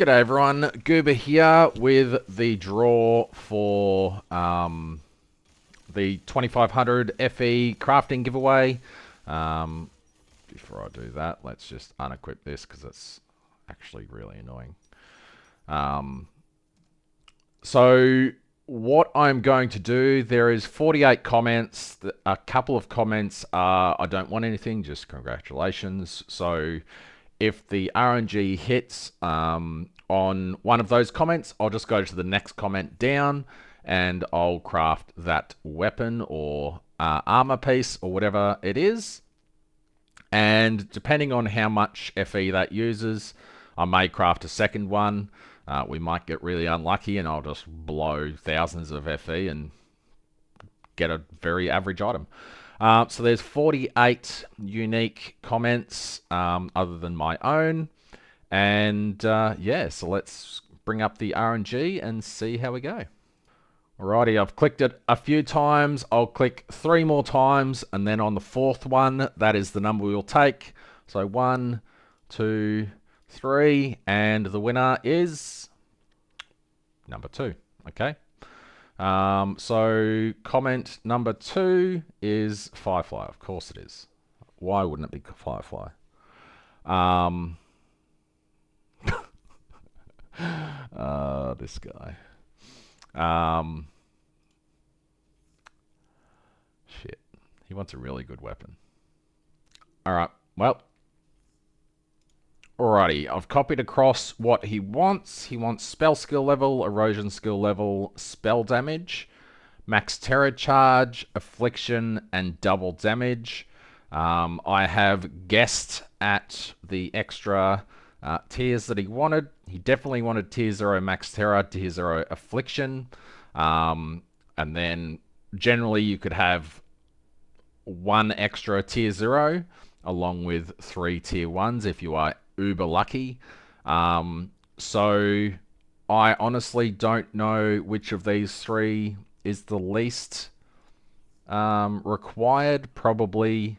G'day everyone, Goober here with the draw for the 2500 FE crafting giveaway. Before I do that, let's just unequip this because it's actually really annoying. So what I'm going to do, there is 48 comments. A couple of comments are, I don't want anything, just congratulations. So if the RNG hits on one of those comments, I'll just go to the next comment down and I'll craft that weapon or armor piece or whatever it is. And depending on how much FE that uses, I may craft a second one. We might get really unlucky and I'll just blow thousands of FE and get a very average item. So there's 48 unique comments other than my own. And yeah, so let's bring up the RNG and see how we go. Alrighty, I've clicked it a few times. I'll click 3 more times, and then on the 4th one, that is the number we will take. So 1, 2, 3, and the winner is number 2. Okay. So comment number 2 is FireFly. Of course it is. Why wouldn't it be FireFly? This guy. Shit. He wants a really good weapon. Alright, well. Alrighty, I've copied across what he wants. He wants spell skill level, erosion skill level, spell damage, max terror charge, affliction, and double damage. I have guessed at the extra tiers that he wanted. He definitely wanted tier 0 max terror, tier 0 affliction. And then generally you could have 1 extra tier 0 along with 3 tier 1s if you are uber lucky. So I honestly don't know which of these 3 is the least required. Probably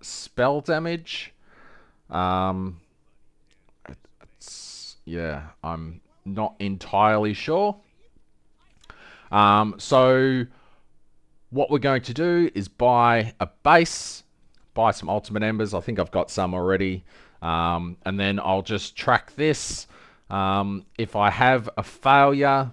spell damage. Yeah, I'm not entirely sure. So what we're going to do is buy a base, buy some ultimate embers. I think I've got some already. And then I'll just track this. If I have a failure,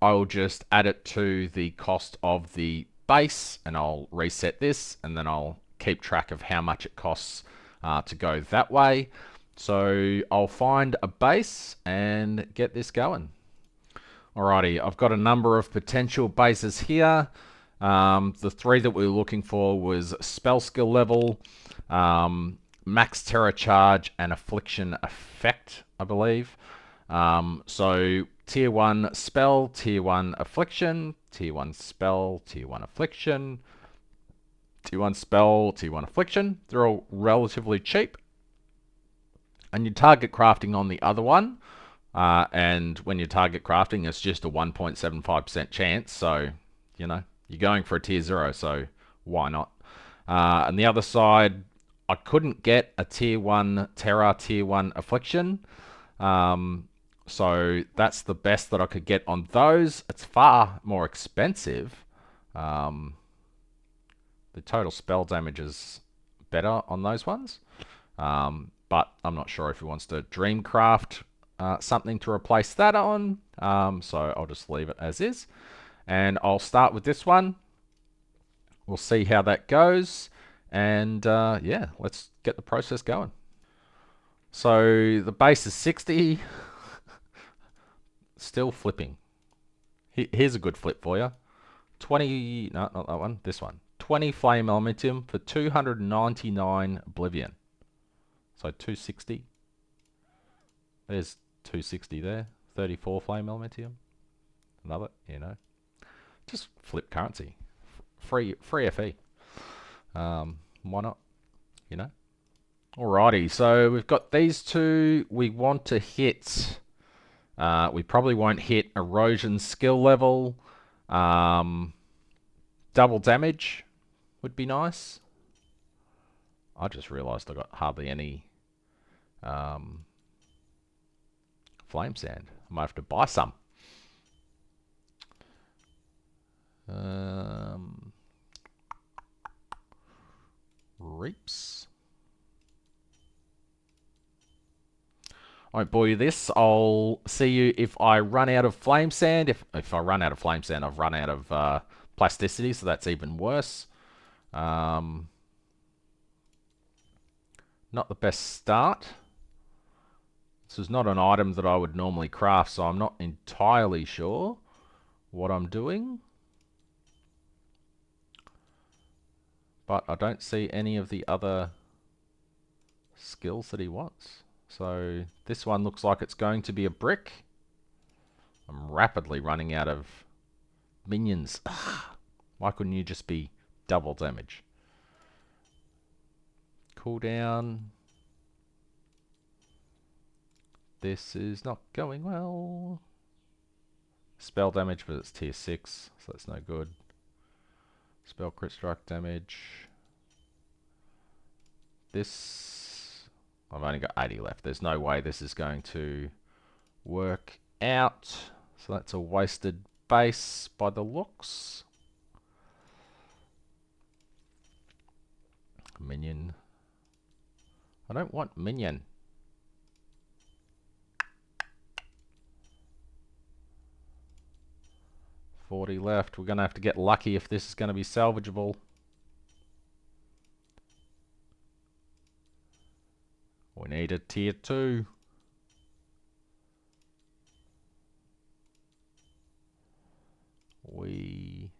I'll just add it to the cost of the base and I'll reset this, and then I'll keep track of how much it costs to go that way. So I'll find a base and get this going. Alrighty, I've got a number of potential bases here. The 3 that we were looking for was spell skill level, max terror charge, and affliction effect, I believe. So tier 1 spell, tier 1 affliction, tier 1 spell, tier 1 affliction, tier 1 spell, tier 1 affliction. They're all relatively cheap. And you target crafting on the other one. And when you target crafting, it's just a 1.75% chance. So, you know, you're going for a tier 0, so why not? And the other side, I couldn't get a tier 1 terror, tier 1 affliction. So that's the best that I could get on those. It's far more expensive. The total spell damage is better on those ones. But I'm not sure if he wants to dreamcraft something to replace that on. So I'll just leave it as is. And I'll start with this one. We'll see how that goes. And yeah, let's get the process going. So the base is 60. Still flipping. Here's a good flip for you. 20, no, not that one, this one. 20 flame elementium for 299 oblivion. So 260. There's 260 there. 34 flame elementium. Another, you know. Just flip currency. Free FE. Why not? You know. Alrighty, so we've got these 2. We want to hit. We probably won't hit erosion skill level. Double damage would be nice. I just realized I got hardly any flame sand. I might have to buy some. Reaps. I won't bore you this. I'll see you if I run out of flame sand. If I run out of flame sand, I've run out of plasticity, so that's even worse. Not the best start. This is not an item that I would normally craft, so I'm not entirely sure what I'm doing. But I don't see any of the other skills that he wants. So this one looks like it's going to be a brick. I'm rapidly running out of minions. Why couldn't you just be double damage? Cooldown. This is not going well. Spell damage, but it's tier 6, so that's no good. Spell crit strike damage. This... I've only got 80 left. There's no way this is going to work out. So that's a wasted base by the looks. Minion. I don't want minion. $40 left. We're going to have to get lucky if this is going to be salvageable. We need a tier 2. We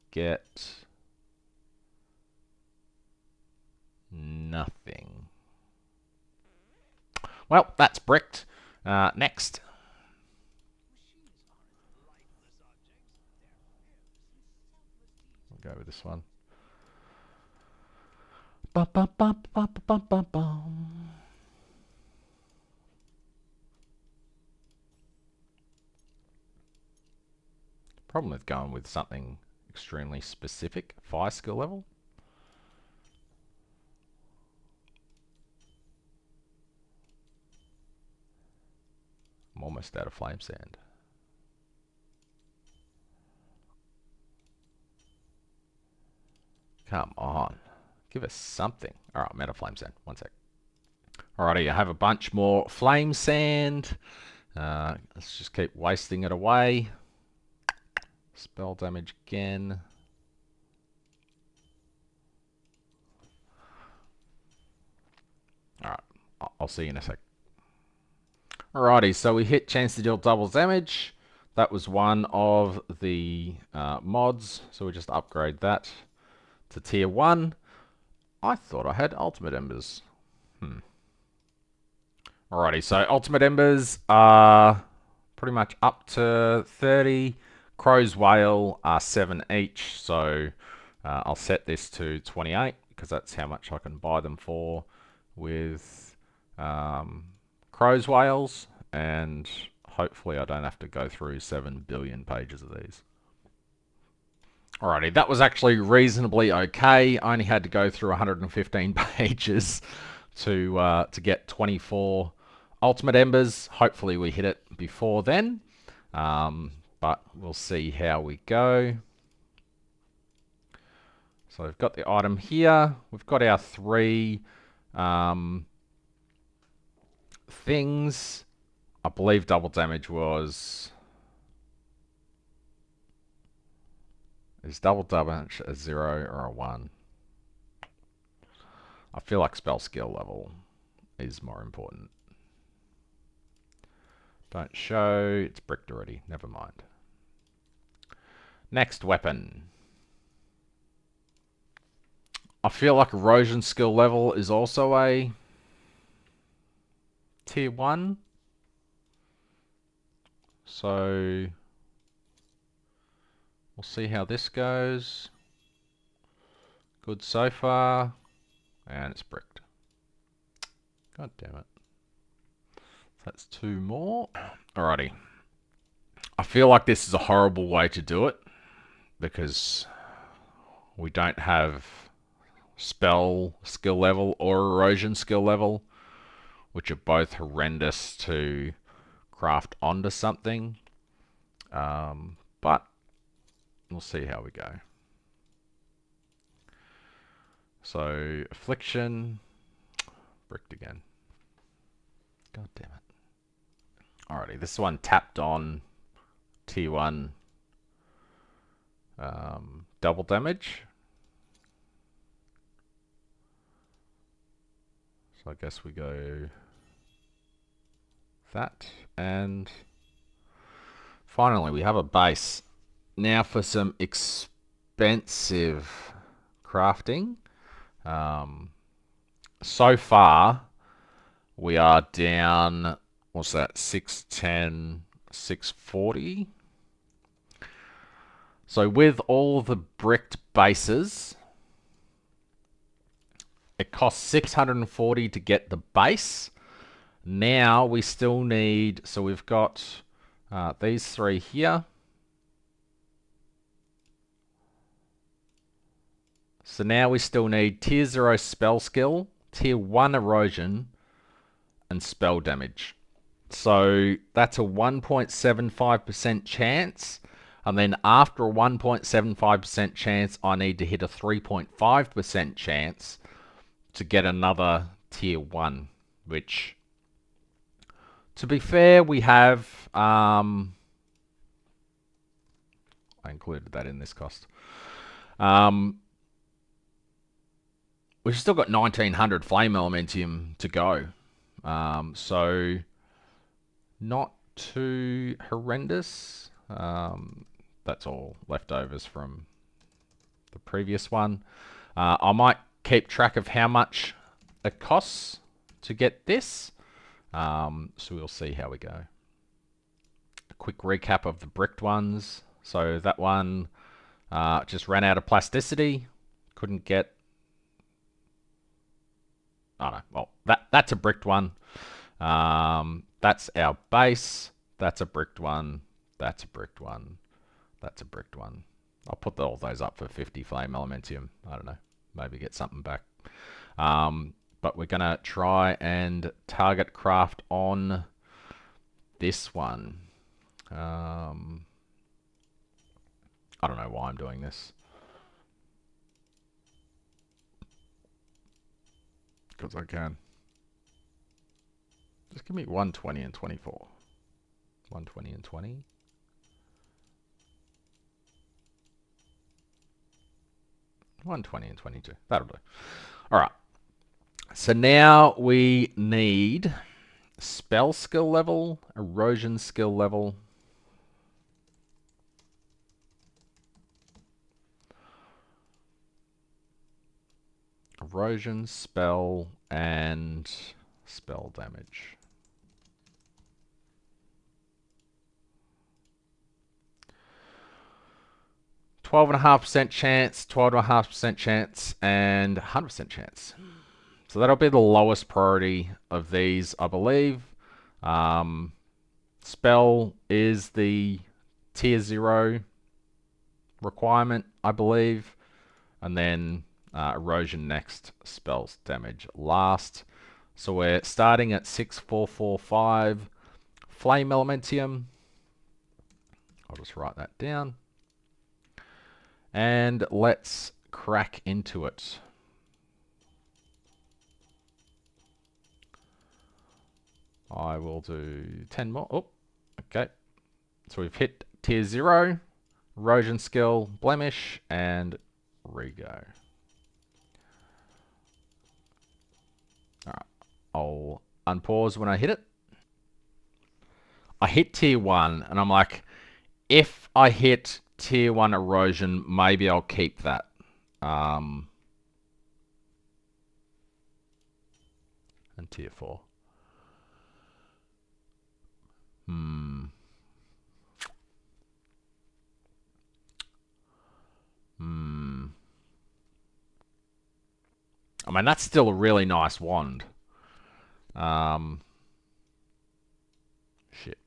get nothing. Well, that's bricked. Next. We'll go with this one. Bum, bum, bum, bum, bum, bum, bum. Problem with going with something extremely specific, fire skill level. I'm almost out of flame sand. Come on. Give us something. Alright, I'm out of flame sand. One sec. Alrighty, I have a bunch more flame sand. Let's just keep wasting it away. Spell damage again. Alright, I'll see you in a sec. Alrighty, so we hit chance to deal double damage. That was one of the mods, so we just upgrade that to tier 1. I thought I had ultimate embers. Alrighty, so ultimate embers are pretty much up to 30. Crow's Whale are 7 each, so I'll set this to 28 because that's how much I can buy them for with Crow's Whales, and hopefully I don't have to go through 7 billion pages of these. Alrighty, that was actually reasonably okay. I only had to go through 115 pages to get 24 ultimate embers. Hopefully we hit it before then, but we'll see how we go. So we've got the item here. We've got our 3 things. I believe double damage was... Is double damage a 0 or a 1? I feel like spell skill level is more important. Don't show. It's bricked already. Never mind. Next weapon. I feel like erosion skill level is also a tier 1. So we'll see how this goes. Good so far. And it's bricked. God damn it. That's 2 more. Alrighty. I feel like this is a horrible way to do it because we don't have spell skill level or erosion skill level. which are both horrendous to craft onto something. But we'll see how we go. So, Affliction, bricked again. God damn it. Alrighty, this one tapped on tier 1 double damage. So I guess we go that, and finally we have a base. Now for some expensive crafting. So far we are down, what's that, 610, 640. So with all the bricked bases, it costs 640 to get the base. Now we still need, so we've got these three here. So now we still need tier 0 spell skill, tier 1 erosion, and spell damage. So that's a 1.75% chance. And then after a 1.75% chance, I need to hit a 3.5% chance to get another tier 1, which, to be fair, we have, I included that in this cost. We've still got 1900 flame elementium to go. So not too horrendous. That's all leftovers from the previous one. I might keep track of how much it costs to get this. So we'll see how we go. A quick recap of the bricked ones. So that one just ran out of plasticity. Couldn't get... Oh no, well, that's a bricked one. That's our base. That's a bricked one. That's a bricked one. That's a bricked one. I'll put all those up for 50 flame elementium. I don't know. Maybe get something back. But we're going to try and target craft on this one. I don't know why I'm doing this. Because I can. Just give me 120 and 24. 120 and 20. $120 and 22. That'll do. All right. So now we need spell skill level, erosion skill level, erosion, spell, and spell damage. %12.5% chance, 12.5% chance, and 100% chance. So that'll be the lowest priority of these, I believe. Spell is the tier 0 requirement, I believe. And then erosion next, spells damage last. So we're starting at 6445 flame elementium. I'll just write that down. And let's crack into it. I will do 10 more. Oh, okay. So we've hit tier 0, erosion skill, blemish, and rego. Alright, I'll unpause when I hit it. I hit tier 1, and I'm like, if I hit tier 1 erosion, maybe I'll keep that. And tier 4. I mean, that's still a really nice wand. Shit.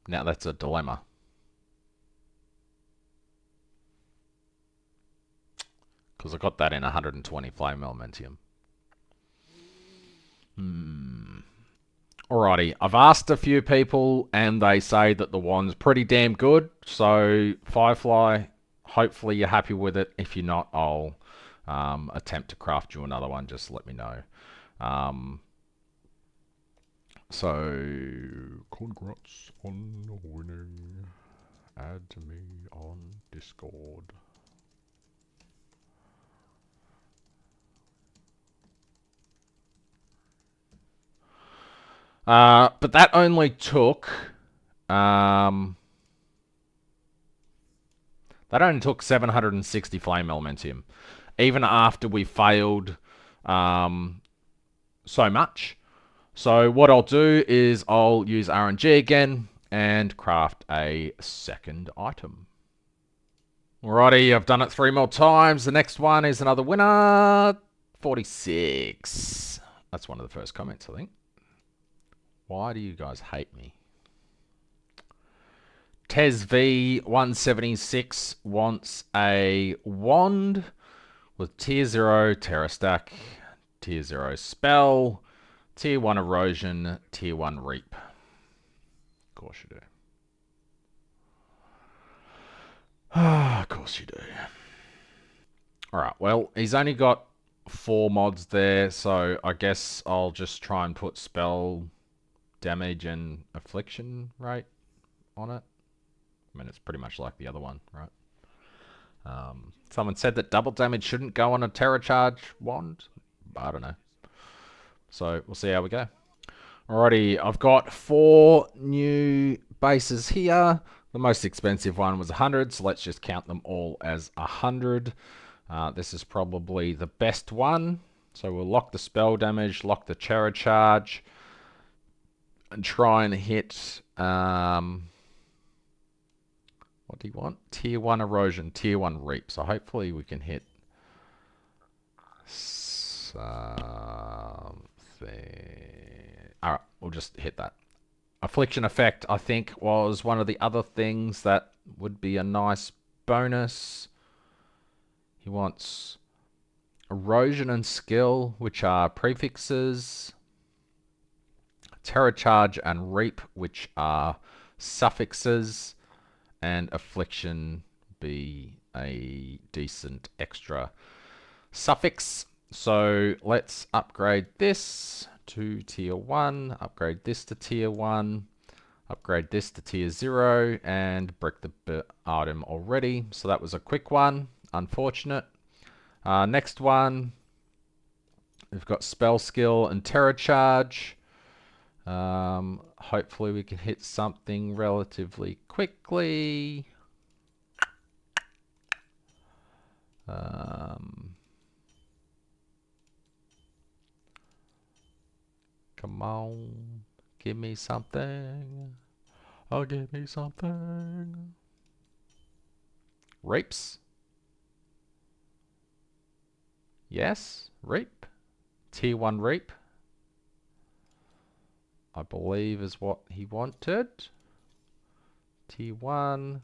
Now that's a dilemma. Because I got that in 120 flame elementium. Alrighty, I've asked a few people and they say that the wand's pretty damn good. So, FireFly, hopefully you're happy with it. If you're not, I'll attempt to craft you another one. Just let me know. So, congrats on winning. Add to me on Discord. But that only took that only took 760 flame elementium, even after we failed so much. So what I'll do is I'll use RNG again and craft a second item. Alrighty, I've done it 3 more times. The next one is another winner. 46. That's one of the first comments, I think. Why do you guys hate me? TESV 176 wants a wand with tier 0 Terra stack, tier 0 spell, tier 1 erosion, tier 1 reap. Of course you do. Of course you do. Alright, well, he's only got 4 mods there, so I guess I'll just try and put spell damage and affliction rate on it. I mean, it's pretty much like the other one, right? Someone said that double damage shouldn't go on a Terra Charge wand. I don't know. So we'll see how we go. Alrighty, I've got 4 new bases here. The most expensive one was 100, so let's just count them all as 100. This is probably the best one. So we'll lock the spell damage, lock the Terra Charge, and try and hit... what do you want? Tier 1 erosion, tier 1 reap. So hopefully we can hit something. Alright, we'll just hit that. Affliction effect, I think, was one of the other things that would be a nice bonus. He wants erosion and skill, which are prefixes. Terra charge and reap, which are suffixes. And affliction be a decent extra suffix. So let's upgrade this to tier 1, upgrade this to tier 1, upgrade this to tier 0, and brick the item already. So that was a quick one, unfortunate. Next one, we've got spell skill and terra charge. Hopefully we can hit something relatively quickly. Come on, give me something. Oh, give me something. Reaps. Yes, reap. Tier 1 reap, I believe is what he wanted. Tier 1.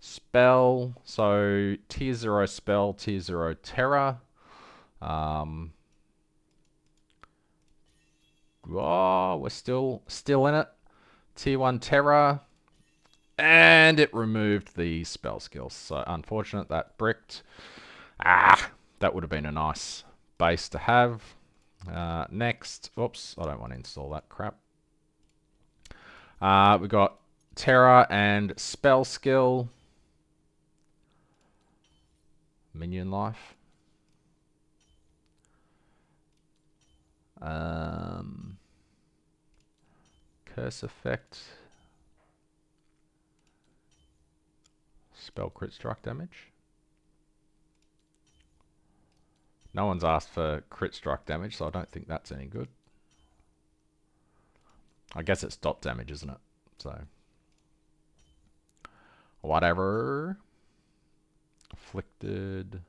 Spell. So tier 0 spell, tier 0 terra. Oh, we're still in it. Tier 1 terra. And it removed the spell skills. So unfortunate that bricked. That would have been a nice base to have. Next. Oops, I don't want to install that crap. We got terra and spell skill. Minion life. Curse effect. Spell crit strike damage. No one's asked for crit strike damage, so I don't think that's any good. I guess it's dot damage, isn't it? So, whatever. Afflicted.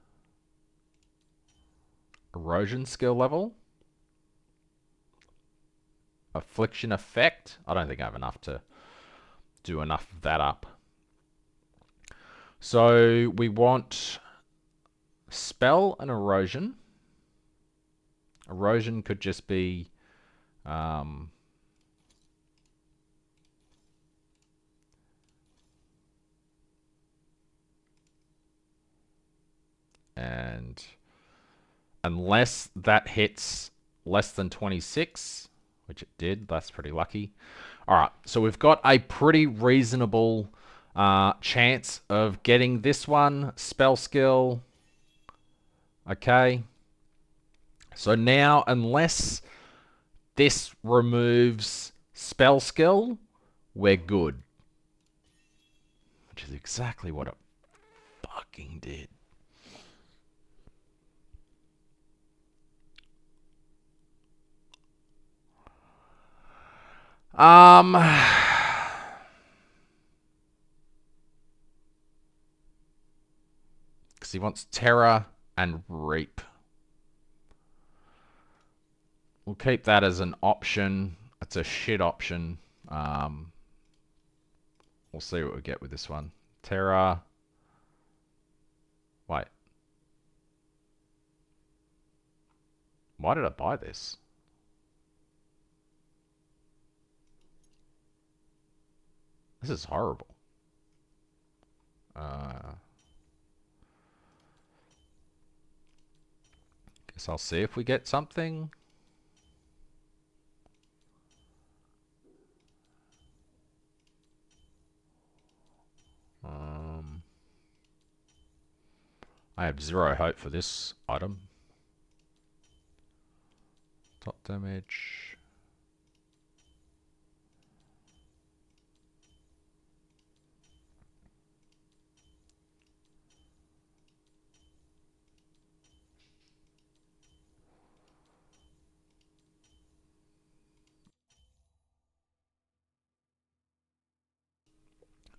Erosion skill level. Affliction effect. I don't think I have enough to do enough of that up. So we want spell and erosion. Erosion could just be And unless that hits less than 26, which it did, that's pretty lucky. All right, so we've got a pretty reasonable chance of getting this one. Spell skill. Okay. So now, unless this removes spell skill, we're good. Which is exactly what it fucking did. Because he wants Terror and Reap. We'll keep that as an option. It's a shit option. We'll see what we get with this one. Terror. Wait. Why did I buy this? This is horrible. Guess I'll see if we get something. I have zero hope for this item. Top damage.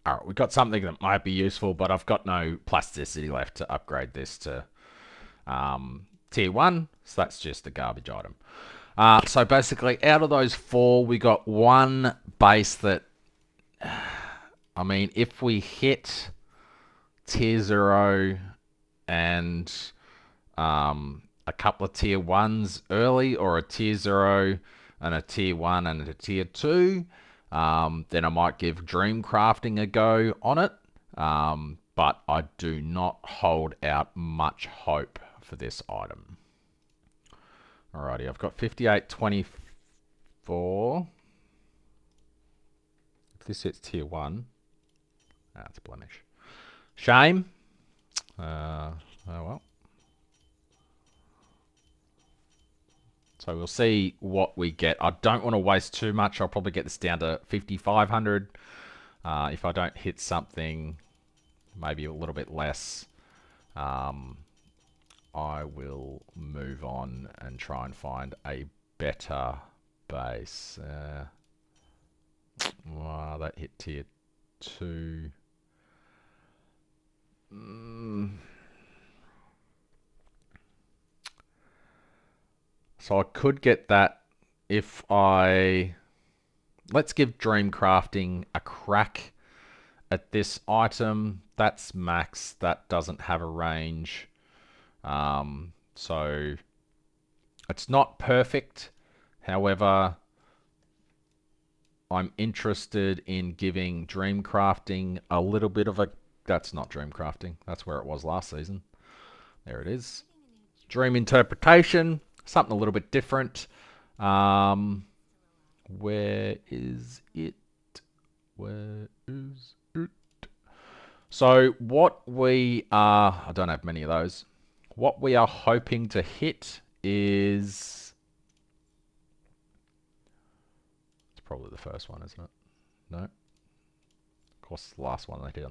Alright, we've got something that might be useful, but I've got no plasticity left to upgrade this to tier 1, so that's just a garbage item. So basically, out of those 4, we got one base that, I mean, if we hit tier 0 and a couple of tier 1s early, or a tier 0 and a tier 1 and a tier 2, then I might give Dream Crafting a go on it. But I do not hold out much hope for this item. Alrighty, I've got 5824. If this hits tier 1, that's a blemish. Shame. Oh well. So we'll see what we get. I don't want to waste too much. I'll probably get this down to 5,500. If I don't hit something, maybe a little bit less, I will move on and try and find a better base. Wow, that hit tier 2. So I could get that if I... Let's give Dream Crafting a crack at this item. That's max. That doesn't have a range. So it's not perfect. However, I'm interested in giving Dream Crafting a little bit of a... That's not Dream Crafting. That's where it was last season. There it is. Dream Interpretation. Something a little bit different. Where is it? Where is it? So what we are... I don't have many of those. What we are hoping to hit is... It's probably the first one, isn't it? No. Of course, it's the last one they did.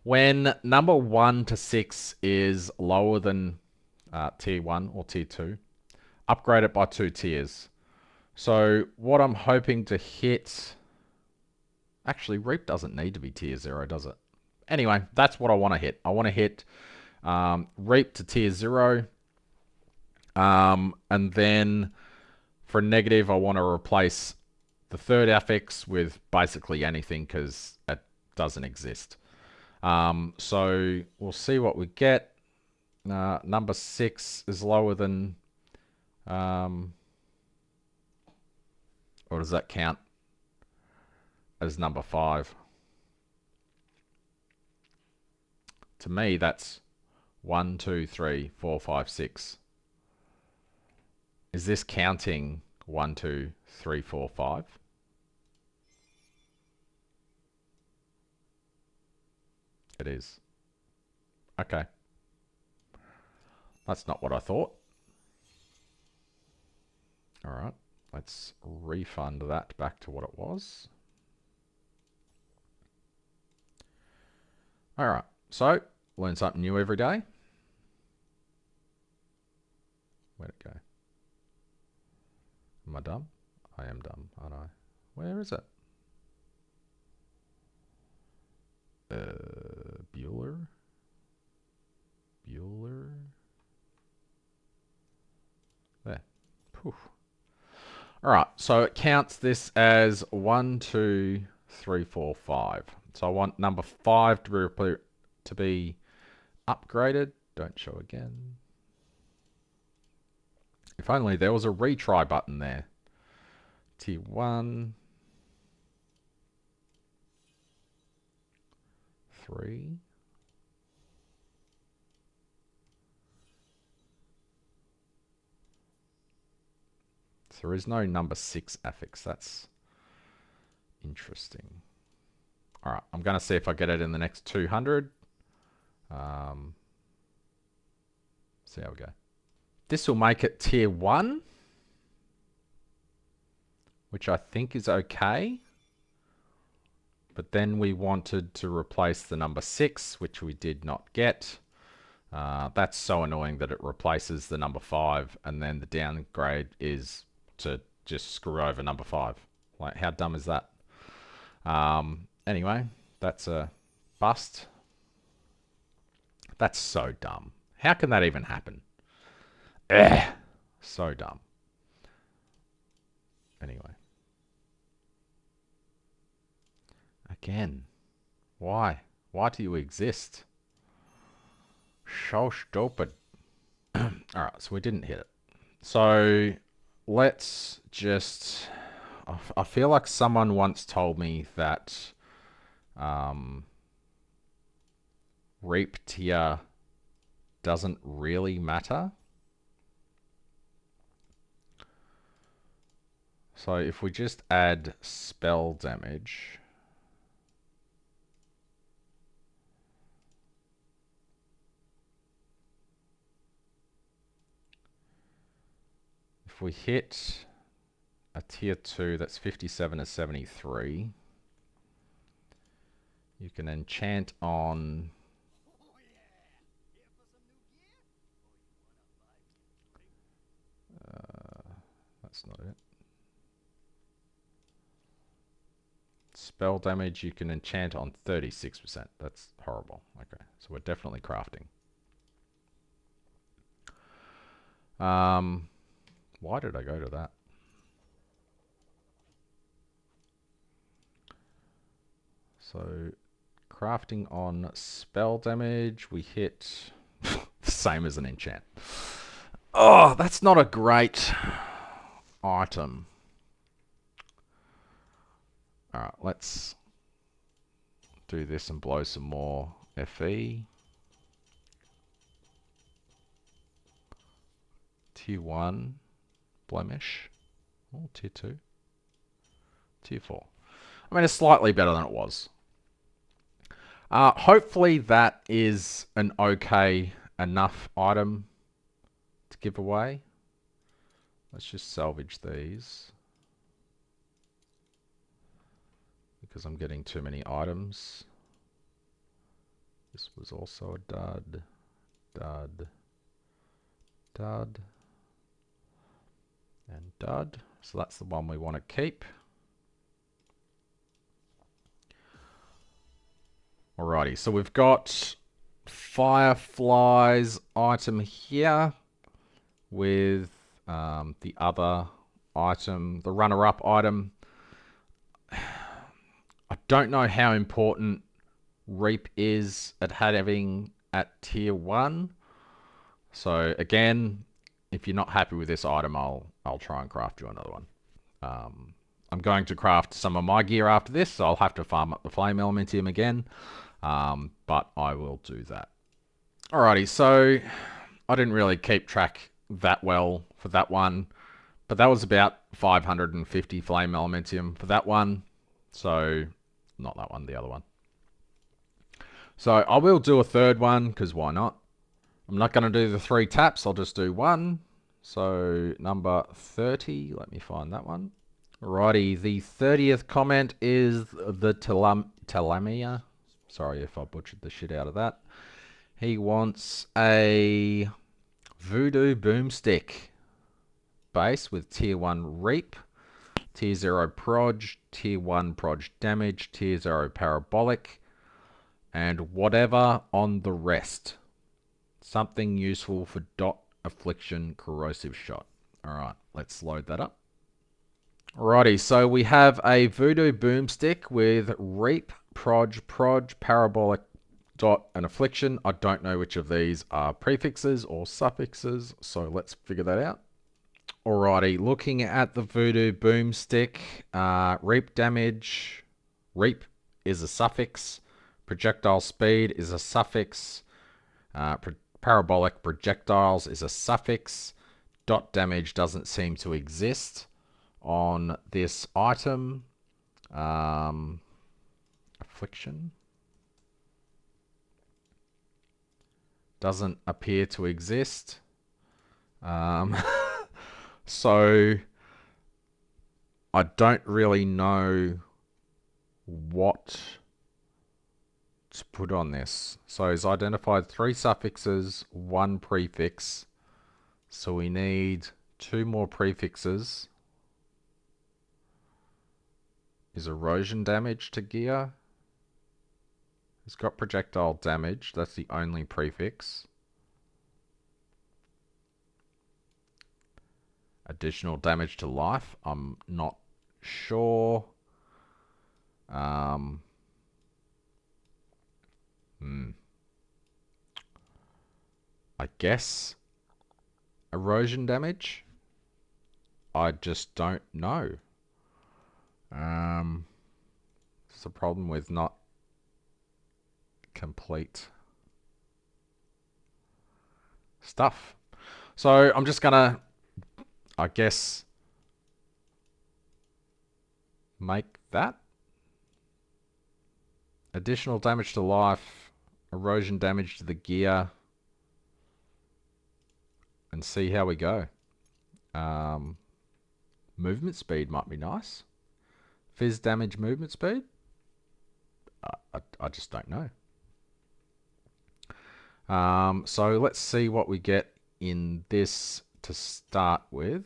When number 1 to 6 is lower than tier 1 or tier 2, upgrade it by 2 tiers. So what I'm hoping to hit... Actually, Reap doesn't need to be tier 0, does it? Anyway, that's what I want to hit. I want to hit Reap to tier 0. And then for negative, I want to replace the third affix with basically anything because it doesn't exist. So we'll see what we get. Number 6 is lower than... Or does that count as number 5? To me, that's 1, 2, 3, 4, 5, 6. Is this counting 1, 2, 3, 4, 5? It is. Okay. That's not what I thought. All right. Let's refund that back to what it was. All right. So, learn something new every day. Where'd it go? Am I dumb? I am dumb, aren't I? Where is it? Bueller? There. Poof. All right, so it counts this as 1, 2, 3, 4, 5. So I want number 5 to be upgraded. Don't show again. If only there was a retry button there. Tier 1. 3. So there is no number 6 affix. That's interesting. All right, I'm going to see if I get it in the next 200. See how we go. This will make it tier 1, which I think is okay. But then we wanted to replace the number 6, which we did not get. That's so annoying that it replaces the number 5, and then the downgrade is to just screw over number 5. Like, how dumb is that? Anyway, that's a bust. That's so dumb. How can that even happen? So dumb. Anyway. Again. Why? Why do you exist? So stupid. Alright, so we didn't hit it. So let's just... I feel like someone once told me that reap tier doesn't really matter. So if we just add spell damage... If we hit a tier 2 that's 57 to 73, you can enchant on... that's not it. Spell damage you can enchant on 36%. That's horrible. Okay, so we're definitely crafting. Why did I go to that? So, crafting on spell damage, we hit the same as an enchant. Oh, that's not a great item. Alright, let's do this and blow some more FE. Tier 1, blemish. Oh, tier 2. Tier 4. I mean, it's slightly better than it was. Hopefully that is an okay enough item to give away. Let's just salvage these. Because I'm getting too many items. This was also a dud. Dud. Dud. And dud. So that's the one we want to keep. Alrighty, so we've got FireFly's item here with the other item, the runner-up item. I don't know how important Reap is at having at tier 1. So again, if you're not happy with this item, I'll try and craft you another one. I'm going to craft some of my gear after this, so I'll have to farm up the flame elementium again. But I will do that. Alrighty, so I didn't really keep track that well for that one, but that was about 550 flame elementium for that one. So, not that one, the other one. So I will do a third one, because why not? I'm not going to do the 3 taps, I'll just do one. So number 30, let me find that one. Alrighty, the 30th comment is the TheTalamier. Sorry if I butchered the shit out of that. He wants a Voodoo Boomstick base with tier 1 Reap, tier 0 Proj, tier 1 Proj damage, tier 0 Parabolic, and whatever on the rest. Something useful for dot, affliction, corrosive shot. Alright, let's load that up. Alrighty, so we have a Voodoo Boomstick with Reap, Proj, Parabolic, dot, and affliction. I don't know which of these are prefixes or suffixes, so let's figure that out. Alrighty, looking at the Voodoo Boomstick, Reap damage, Reap is a suffix, projectile speed is a suffix, parabolic projectiles is a suffix, dot damage doesn't seem to exist on this item, affliction doesn't appear to exist. So I don't really know what to put on this. So he's identified 3 suffixes, 1 prefix. So we need 2 more prefixes. Is erosion damage to gear? It's got projectile damage. That's the only prefix. Additional damage to life. I'm not sure. I guess erosion damage. I just don't know. It's a problem with not complete stuff. So I'm just gonna, I guess, make that. Additional damage to life, erosion damage to the gear, and see how we go. Movement speed might be nice. Fizz damage movement speed? I just don't know. So let's see what we get in this to start with.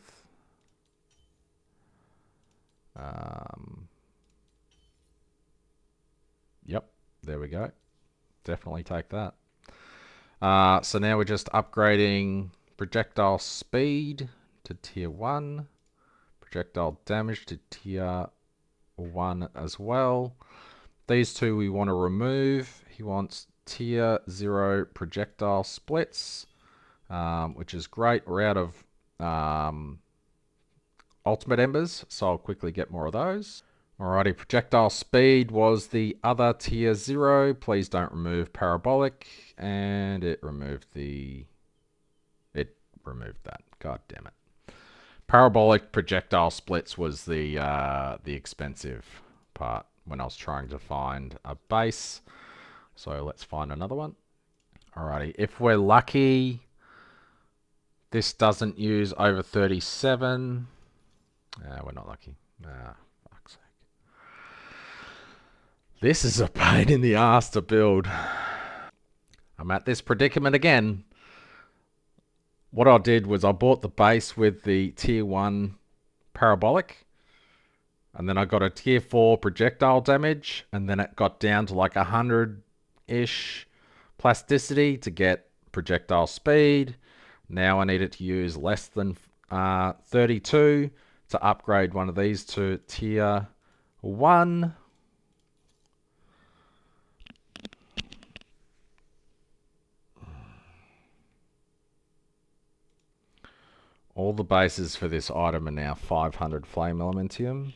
Yep, there we go. Definitely take that. So now we're just upgrading projectile speed to tier 1. Projectile damage to tier 1 as well. These 2 we want to remove. He wants tier 0 projectile splits, which is great. We're out of ultimate embers, so I'll quickly get more of those. Alrighty, projectile speed was the other tier 0. Please don't remove parabolic, and it removed that. God damn it. Parabolic projectile splits was the expensive part when I was trying to find a base. So let's find another one. Alrighty, if we're lucky, this doesn't use over 37. We're not lucky. Fuck's sake. This is a pain in the ass to build. I'm at this predicament again. What I did was I bought the base with the tier 1 parabolic, and then I got a tier 4 projectile damage, and then it got down to like 100-ish plasticity to get projectile speed. Now I need it to use less than 32 to upgrade one of these to tier 1. All the bases for this item are now 500 flame elementium.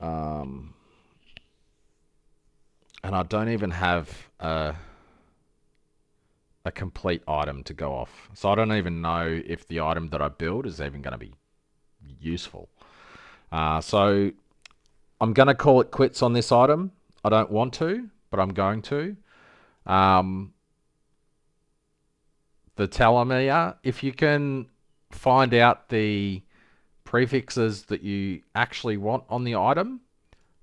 And I don't even have a complete item to go off. So I don't even know if the item that I build is even going to be useful. So I'm going to call it quits on this item. I don't want to, but I'm going to. The TESV, if you can find out the prefixes that you actually want on the item,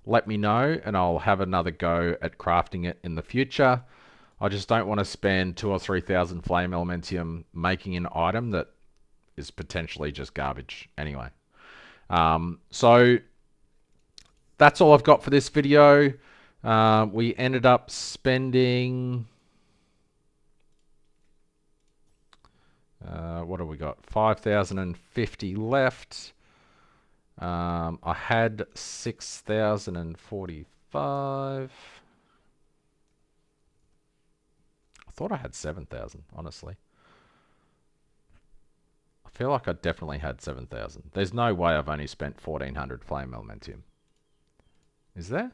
let me know and I'll have another go at crafting it in the future. I just don't want to spend 2,000 or 3,000 flame elementium making an item that is potentially just garbage anyway. So that's all I've got for this video. We ended up spending... what have we got? 5,050 left. I had 6,045. I thought I had 7,000, honestly. I feel like I definitely had 7,000. There's no way I've only spent 1,400 flame elementium. Is there?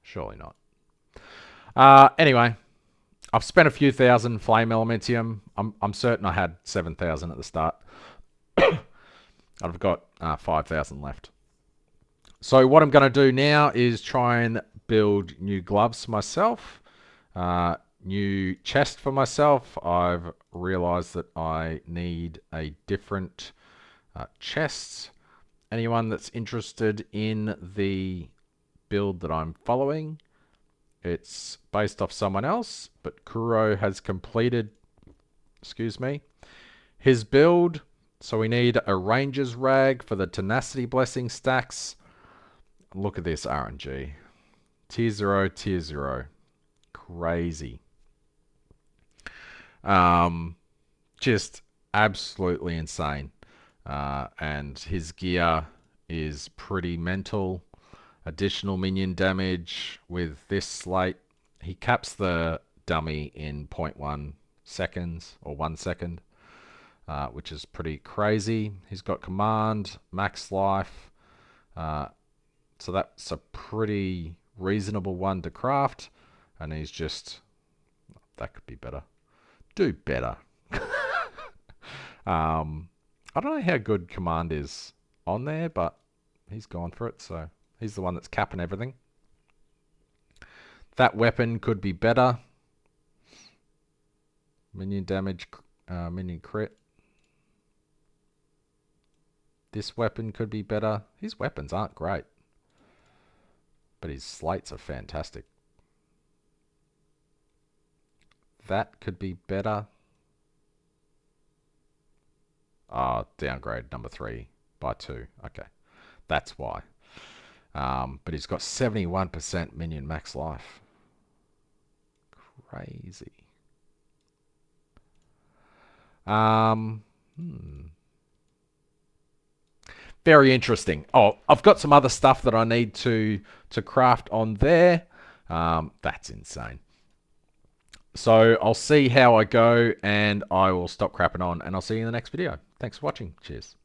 Surely not. Anyway, I've spent a few thousand flame elementium. I'm certain I had 7,000 at the start. I've got 5,000 left. So what I'm going to do now is try and build new gloves for myself. New chest for myself. I've realized that I need a different chest. Anyone that's interested in the build that I'm following, it's based off someone else, but Kuro has completed, his build. So we need a ranger's rag for the tenacity blessing stacks. Look at this RNG. Tier 0, tier 0. Crazy. Just absolutely insane. And his gear is pretty mental. Additional minion damage with this slate. He caps the dummy in 0.1 seconds or 1 second, which is pretty crazy. He's got command, max life. So that's a pretty reasonable one to craft. And he's just... that could be better. Do better. I don't know how good command is on there, but he's gone for it, so he's the one that's capping everything. That weapon could be better. Minion damage, minion crit. This weapon could be better. His weapons aren't great, but his slates are fantastic. That could be better. Downgrade number 3 by 2. Okay, that's why. But he's got 71% minion max life. Crazy. Very interesting. Oh, I've got some other stuff that I need to craft on there. That's insane. So I'll see how I go and I will stop crapping on and I'll see you in the next video. Thanks for watching. Cheers.